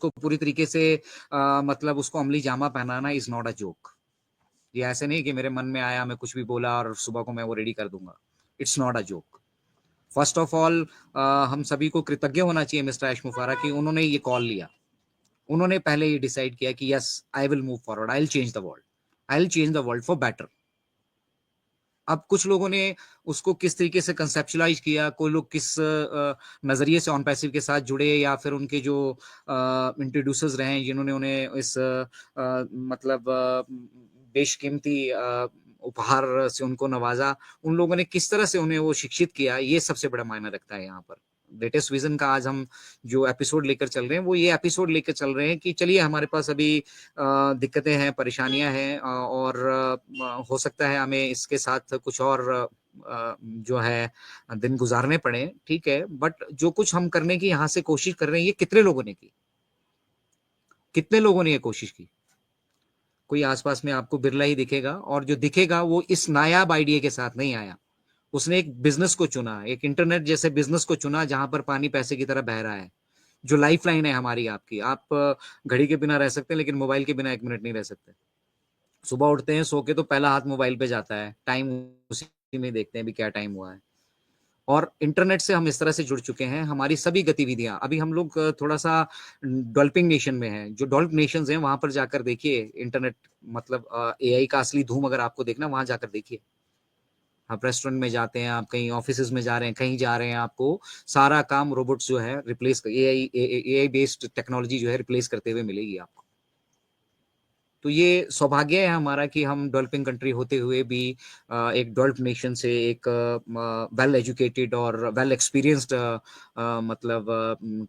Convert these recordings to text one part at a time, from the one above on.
उसको पूरी तरीके से मतलब उसको अमली जामा पहनाना इज नॉट अ जोक। ये ऐसे नहीं कि मेरे मन में आया मैं कुछ भी बोला और सुबह को मैं वो रेडी कर दूंगा। It's not a joke. First of all हम सभी को कृतज्ञ होना चाहिए मिस्टर ऐश मुफारा कि उन्होंने ये कॉल लिया। उन्होंने पहले ये डिसाइड किया कि yes I will move forward, I will change the world, I will change the world for better. अब कुछ लोगों ने उसको किस तरीके से कंसेप्चुलाइज किया, कोई लोग किस नजरिए से ऑन पैसिव के साथ जुड़े, या फिर उनके जो इंट्रोड्यूसर्स रहे हैं जिन्होंने उन्हें इस मतलब बेशकीमती उपहार से उनको नवाजा, उन लोगों ने किस तरह से उन्हें वो शिक्षित किया, ये सबसे बड़ा मायने रखता है यहाँ पर। लेटेस्ट विजन का आज हम जो एपिसोड लेकर चल रहे हैं वो ये एपिसोड लेकर चल रहे हैं कि चलिए हमारे पास अभी दिक्कतें हैं, परेशानियां हैं, और हो सकता है हमें इसके साथ कुछ और जो है दिन गुजारने पड़े, ठीक है, बट जो कुछ हम करने की यहाँ से कोशिश कर रहे हैं ये कितने लोगों ने की, कितने लोगों ने ये कोशिश की? कोई आसपास में आपको बिरला ही दिखेगा, और जो दिखेगा वो इस नायाब आइडिया के साथ नहीं आया। उसने एक बिजनेस को चुना, एक इंटरनेट जैसे बिजनेस को चुना जहां पर पानी पैसे की तरह बह रहा है, जो लाइफ लाइन है हमारी आपकी। आप घड़ी के बिना रह सकते हैं लेकिन मोबाइल के बिना 1 मिनट नहीं रह सकते। सुबह उठते हैं सो के तो पहला हाथ मोबाइल पे जाता है, टाइम उसी में देखते हैं भी क्या टाइम हुआ है। और इंटरनेट से हम इस तरह से जुड़ चुके हैं, हमारी सभी गतिविधियां, अभी हम लोग थोड़ा सा डेवलपिंग नेशन में हैं, जो डेवलप्ड नेशंस हैं वहां पर जाकर देखिए इंटरनेट, मतलब एआई का असली धूम अगर आपको देखना वहां जाकर देखिए। आप रेस्टोरेंट में जाते हैं, आप कहीं ऑफिस में जा रहे हैं, कहीं जा रहे हैं, आपको सारा काम रोबोट्स जो है रिप्लेस, एआई बेस्ड टेक्नोलॉजी जो है रिप्लेस करते हुए मिलेगी आपको। तो ये सौभाग्य है हमारा कि हम डेवलपिंग कंट्री होते हुए भी एक डेवलप्ड नेशन से एक वेल एजुकेटेड और वेल एक्सपीरियंस्ड, मतलब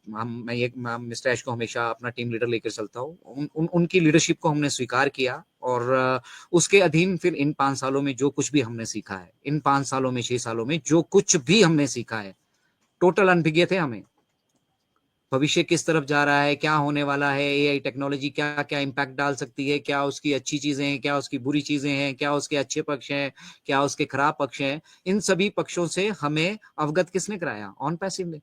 मैं मिस्टर ऐश को हमेशा अपना टीम लीडर लेकर चलता हूँ। उनकी लीडरशिप को हमने स्वीकार किया, और उसके अधीन फिर इन 5 सालों में जो कुछ भी हमने सीखा है, इन 5 सालों में 6 सालों में जो कुछ भी हमने सीखा है, टोटल अनभिज्ञ थे हमें। भविष्य किस तरफ जा रहा है, क्या होने वाला है, एआई टेक्नोलॉजी क्या क्या इम्पैक्ट डाल सकती है, क्या उसकी अच्छी चीजें हैं, क्या उसकी बुरी चीजें हैं, क्या उसके अच्छे पक्ष हैं, क्या उसके खराब पक्ष हैं, इन सभी पक्षों से हमें अवगत किसने कराया? ऑन पैसिव ने।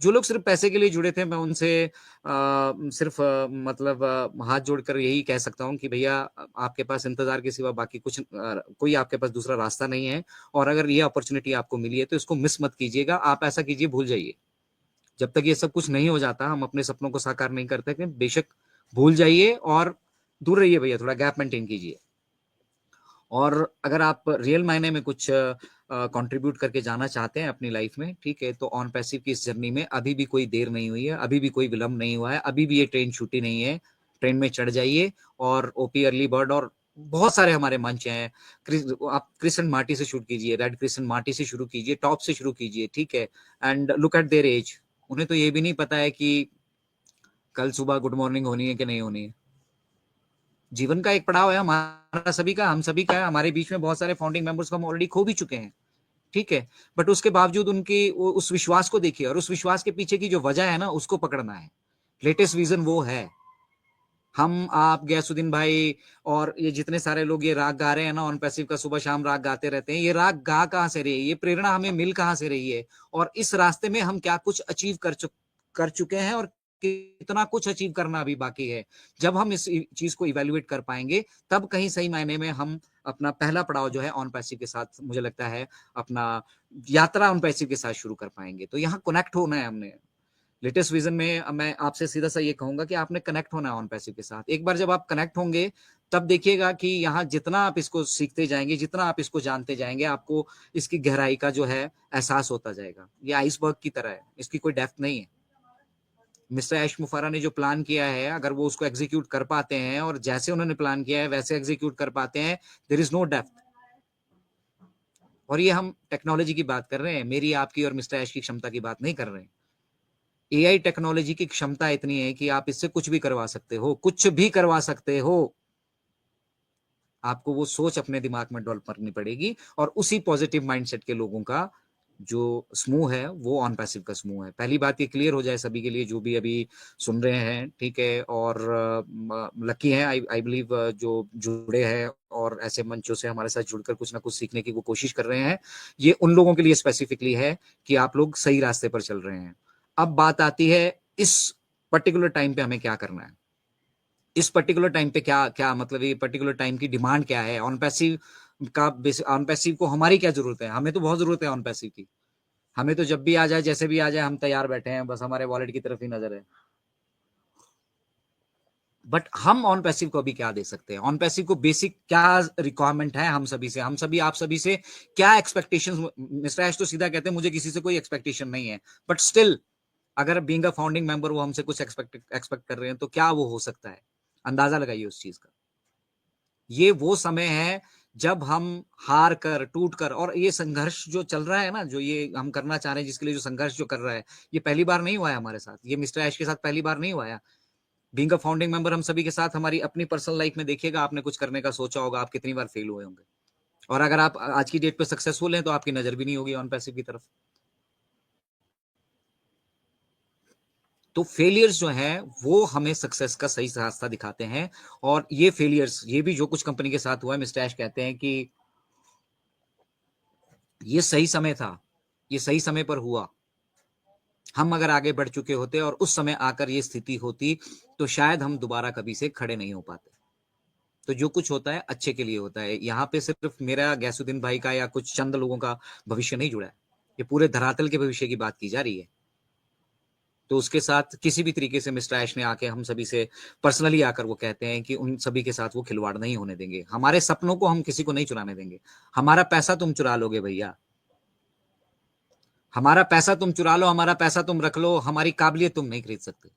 जो लोग सिर्फ पैसे के लिए जुड़े थे, मैं उनसे सिर्फ मतलब हाथ जोड़कर यही कह सकता हूँ कि भैया आपके पास इंतजार के सिवा बाकी कुछ कोई आपके पास दूसरा रास्ता नहीं है, और अगर ये अपॉर्चुनिटी आपको मिली है तो इसको मिस मत कीजिएगा। आप ऐसा कीजिए, भूल जाइए। जब तक ये सब कुछ नहीं हो जाता, हम अपने सपनों को साकार नहीं करते कि बेशक भूल जाइए और दूर रहिए भैया, थोड़ा गैप मेंटेन कीजिए। और अगर आप रियल मायने में कुछ कंट्रीब्यूट करके जाना चाहते हैं अपनी लाइफ में, ठीक है, तो ऑन पैसिव की इस जर्नी में अभी भी कोई देर नहीं हुई है, अभी भी कोई विलंब नहीं हुआ है, अभी भी ये ट्रेन छूटी नहीं है। ट्रेन में चढ़ जाइए, और ओपी अर्ली बर्ड और बहुत सारे हमारे मंच हैं। आप क्रिस्टन मार्टी से शुरू कीजिए, रेड क्रिस्टन मार्टी से शुरू कीजिए, टॉप से शुरू कीजिए, ठीक है, and look at their age. उन्हें तो ये भी नहीं पता है कि कल सुबह गुड मॉर्निंग होनी है कि नहीं होनी है। जीवन का एक पड़ाव है हमारा सभी का, हम सभी का है। हमारे बीच में बहुत सारे फाउंडिंग मेंबर्स को हम ऑलरेडी खो भी चुके हैं, ठीक है, बट उसके बावजूद उनकी उस विश्वास को देखिए, और उस विश्वास के पीछे की जो वजह है ना, उसको पकड़ना है। लेटेस्ट विजन वो है। हम, आप, गैसुद्दीन भाई और ये जितने सारे लोग ये राग गा रहे हैं ना ऑन पैसिव का, सुबह शाम राग गाते रहते हैं, ये राग गा कहां से रही है, ये प्रेरणा हमें मिल कहां से रही है, और इस रास्ते में हम क्या कुछ अचीव कर चुके हैं, और कितना कुछ अचीव करना अभी बाकी है। जब हम इस चीज को इवेल्युएट कर पाएंगे, तब कहीं सही मायने में हम अपना पहला पड़ाव जो है ऑन पैसिव के साथ, मुझे लगता है अपना यात्रा ऑन पैसिव के साथ शुरू कर पाएंगे। तो यहाँ कनेक्ट होना है हमने। लेटेस्ट विजन में मैं आपसे सीधा सा ये कहूंगा कि आपने कनेक्ट होना है ऑन पैसिव के साथ। एक बार जब आप कनेक्ट होंगे, तब देखिएगा कि यहाँ जितना आप इसको सीखते जाएंगे, जितना आप इसको जानते जाएंगे, आपको इसकी गहराई का जो है एहसास होता जाएगा। ये आइसबर्ग की तरह है, इसकी कोई डेप्थ नहीं है। मिस्टर ऐश मुफारा ने जो प्लान किया है, अगर वो उसको एग्जीक्यूट कर पाते हैं, और जैसे उन्होंने प्लान किया है वैसे एग्जीक्यूट कर पाते हैं, देयर इज नो डेप्थ। और ये हम टेक्नोलॉजी की बात कर रहे हैं, मेरी, आपकी और मिस्टर ऐश की क्षमता की बात नहीं कर रहे हैं। एआई टेक्नोलॉजी की क्षमता इतनी है कि आप इससे कुछ भी करवा सकते हो, कुछ भी करवा सकते हो। आपको वो सोच अपने दिमाग में डेवलप करनी पड़ेगी, और उसी पॉजिटिव माइंडसेट के लोगों का जो समूह है वो ऑन पैसिव का समूह है। पहली बात ये क्लियर हो जाए सभी के लिए जो भी अभी सुन रहे हैं, ठीक है, और लकी हैं आई बिलीव जो जुड़े हैं और ऐसे मंचों से हमारे साथ जुड़कर कुछ ना कुछ सीखने की वो कोशिश कर रहे हैं। ये उन लोगों के लिए स्पेसिफिकली है कि आप लोग सही रास्ते पर चल रहे हैं। अब बात आती है इस पर्टिकुलर टाइम पे हमें क्या करना है, इस पर्टिकुलर टाइम पे क्या क्या मतलब ये पर्टिकुलर टाइम की डिमांड क्या है, ऑन पैसिव का ऑन पैसिव को हमारी क्या जरूरत है, हमें तो बहुत जरूरत है ऑन पैसिव की, हमें तो जब भी आ जाए जैसे भी आ जाए हम तैयार बैठे हैं, बस हमारे वॉलेट की तरफ ही नजर है। बट हम ऑन पैसिव को अभी क्या दे सकते हैं, ऑन पैसिव को बेसिक क्या रिक्वायरमेंट है हम सभी से, हम सभी आप सभी से क्या एक्सपेक्टेशंस। मिस्टर ऐश तो सीधा कहते हैं मुझे किसी से कोई एक्सपेक्टेशन नहीं है, बट स्टिल अगर बीइंग अ फाउंडिंग मेंबर वो हमसे कुछ एक्सपेक्ट कर रहे हैं तो क्या वो हो सकता है, अंदाजा लगाइए उस चीज का। ये वो समय है जब हम हार कर टूट कर, और ये संघर्ष जो चल रहा है ना, जो ये हम करना चाह रहे हैं, जिसके लिए जो संघर्ष जो कर रहा है, ये पहली बार नहीं हुआ है हमारे साथ, ये मिस्टर ऐश के साथ पहली बार नहीं हुआ है। बीइंग अ फाउंडिंग मेंबर हम सभी के साथ, हमारी अपनी पर्सनल लाइफ में देखिएगा, आपने कुछ करने का सोचा होगा, आप कितनी बार फेल हुए होंगे, और अगर आप आज की डेट पे सक्सेसफुल हैं तो आपकी नजर भी नहीं होगी ऑन पैसिव की तरफ। तो फेलियर्स जो है वो हमें सक्सेस का सही रास्ता दिखाते हैं, और ये फेलियर्स, ये भी जो कुछ कंपनी के साथ हुआ है, मिस्टर ऐश कहते हैं कि ये सही समय था, ये सही समय पर हुआ, हम अगर आगे बढ़ चुके होते और उस समय आकर ये स्थिति होती तो शायद हम दोबारा कभी से खड़े नहीं हो पाते। तो जो कुछ होता है अच्छे के लिए होता है, यहाँ पे सिर्फ मेरा गैसुद्दीन भाई का या कुछ चंद लोगों का भविष्य नहीं जुड़ा है, ये पूरे धरातल के भविष्य की बात की जा रही है। तो उसके साथ किसी भी तरीके से मिस्टर ऐश ने आके हम सभी से पर्सनली आकर वो कहते हैं कि उन सभी के साथ वो खिलवाड़ नहीं होने देंगे, हमारे सपनों को हम किसी को नहीं चुराने देंगे, हमारा पैसा तुम चुरा लोगे भैया, हमारा पैसा तुम चुरा लो, हमारा पैसा तुम रख लो, हमारी काबिलियत तुम नहीं खरीद सकते,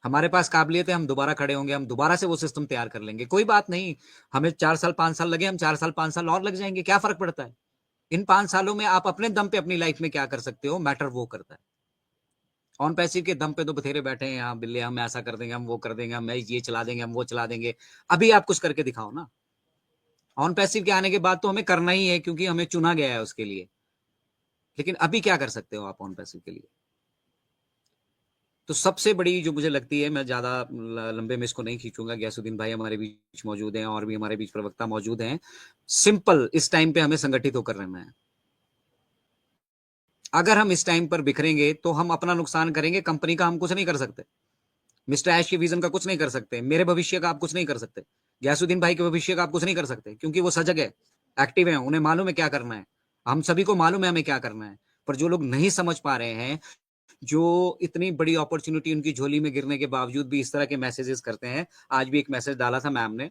हमारे पास काबिलियत है, हम दोबारा खड़े होंगे, हम दोबारा से वो सिस्टम तैयार कर लेंगे, कोई बात नहीं, हमें 4 साल 5 साल लगे, हम 4 साल 5 साल और लग जाएंगे, क्या फर्क पड़ता है। इन 5 सालों में आप अपने दम पे अपनी लाइफ में क्या कर सकते हो, मैटर वो करता है। ऑन पैसिव के दम पे तो बथेरे बैठे हैं यहाँ बिल्ले, हम ऐसा कर देंगे, हम वो कर देंगे, हम ये चला देंगे, हम वो चला देंगे, अभी आप कुछ करके दिखाओ ना। ऑन पैसिव के आने के बाद तो हमें करना ही है क्योंकि हमें चुना गया है उसके लिए, लेकिन अभी क्या कर सकते हो आप ऑन पैसिव के लिए। तो सबसे बड़ी जो मुझे लगती है, मैं ज्यादा लंबे में इसको नहीं खींचूंगा, गैसुद्दीन भाई हमारे बीच मौजूद हैं और भी हमारे बीच प्रवक्ता मौजूद हैं, सिंपल इस टाइम पे हमें संगठित होकर रहना है। अगर हम इस टाइम पर बिखरेंगे तो हम अपना नुकसान करेंगे, कंपनी का हम कुछ नहीं कर सकते, मिस्टर ऐश के विजन का कुछ नहीं कर सकते, मेरे भविष्य का आप कुछ नहीं कर सकते, गैसुद्दीन भाई के भविष्य का आप कुछ नहीं कर सकते, क्योंकि वो सजग है, एक्टिव है, उन्हें मालूम है क्या करना है, हम सभी को मालूम है हमें क्या करना है। पर जो लोग नहीं समझ पा रहे हैं, जो इतनी बड़ी अपॉर्चुनिटी उनकी झोली में गिरने के बावजूद भी इस तरह के मैसेजेस करते हैं। आज भी एक मैसेज डाला था मैम ने,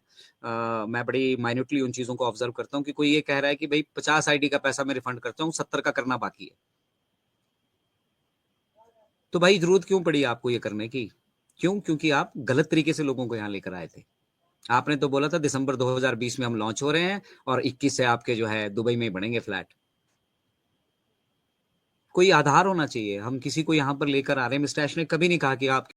मैं बड़ी माइन्यूटली उन चीजों को ऑब्जर्व करता हूँ कि कोई ये कह रहा है कि भाई 50 आईडी का पैसा मैं रिफंड करता हूँ, 70 का करना बाकी है। तो भाई जरूरत क्यों पड़ी आपको ये करने की, क्यों, क्योंकि आप गलत तरीके से लोगों को यहाँ लेकर आए थे। आपने तो बोला था दिसंबर 2020 में हम लॉन्च हो रहे हैं और 21 से आपके जो है दुबई में बनेंगे फ्लैट। कोई आधार होना चाहिए, हम किसी को यहाँ पर लेकर आ रहे हैं, मिस्टर ऐश ने कभी नहीं कहा कि आप